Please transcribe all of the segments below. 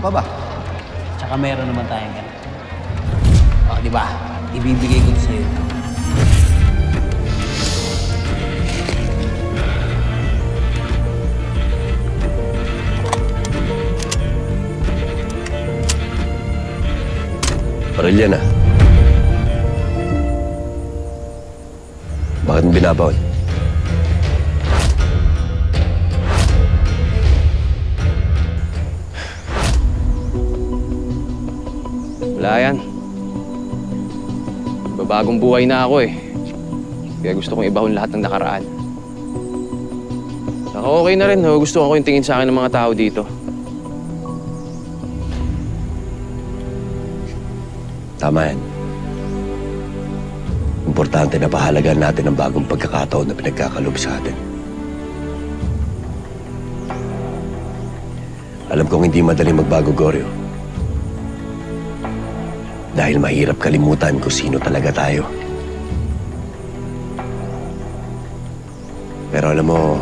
pa ba? Tsaka meron naman tayong ganun. O, di ba? Ibibigay ko sa'yo ito. Baril yan ah. Bakit mo binabaon? Wala yan. Babagong buhay na ako eh. Kaya gusto kong ibahon lahat ng nakaraan. Saka okay na rin. Gusto ko yung tingin sa akin ng mga tao dito. Tama yan. Importante na pahalagaan natin ang bagong pagkakataon na pinagkakalob sa atin. Alam kong hindi madali magbago, Goryo. Dahil mahirap kalimutan kung sino talaga tayo. Pero alam mo,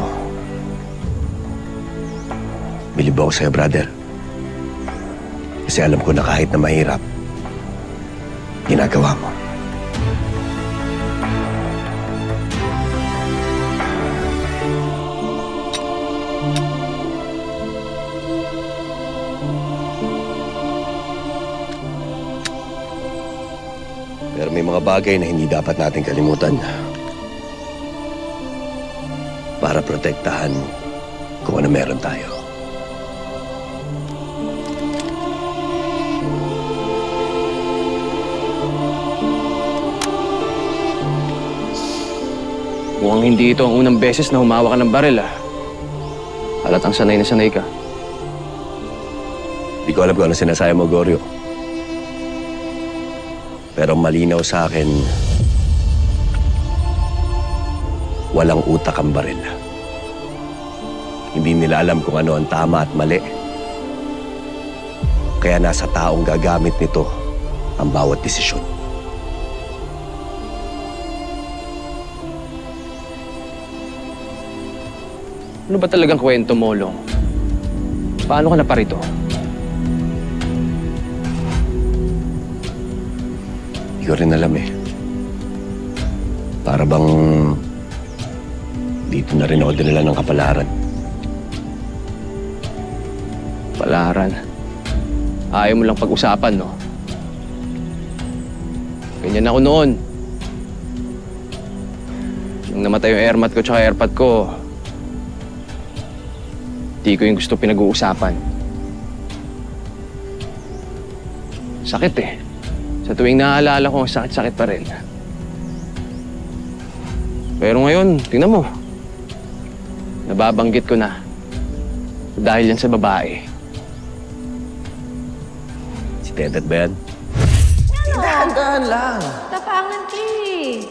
bilib ako sa'yo, brother. Kasi alam ko na kahit na mahirap, ginagawa mo. Pero may mga bagay na hindi dapat natin kalimutan para protektahan kung ano meron tayo. Mukhang hindi ito ang unang beses na humawa ka ng baril ah. Halatang sanay na sanay ka. Di ko alam kung ano sinasaya mo, Goryo. Pero malinaw sa akin, walang utak ang baril. Hindi nila alam kung ano ang tama at mali. Kaya nasa taong gagamit nito ang bawat desisyon. Ano ba talagang kwento mo, Long? Paano ka naparito? Hindi ko rin alam eh. Para bang dito na rin ako dinala ng kapalaran. Palaran. Ayaw mo lang pag-usapan, no? Ganyan ako noon. Nung namatay yung airmat ko tsaka airpad ko, di ko yung gusto pinag-uusapan. Sakit eh. Sa tuwing naaalala ko, sakit-sakit pa rin. Pero ngayon, tingnan mo. Nababanggit ko na. Dahil yan sa babae. Si Tetet ba yan? Dahan-dahan lang. Tapangan ka eh.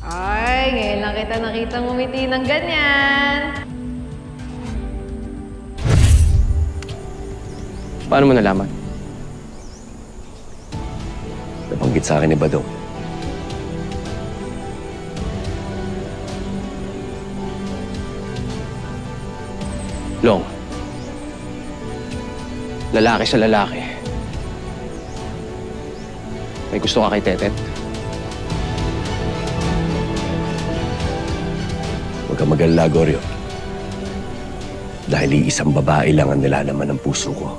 Ay, ngayon lang kita nakita ngumiti ng ganyan. Paano mo nalaman? Nabanggit sa akin ni Badong. Long, lalaki sa lalaki. May gusto ka kay Tetet? Huwag kang mag-alala, Goryo. Dahil iisang babae lang ang nilalaman ng puso ko.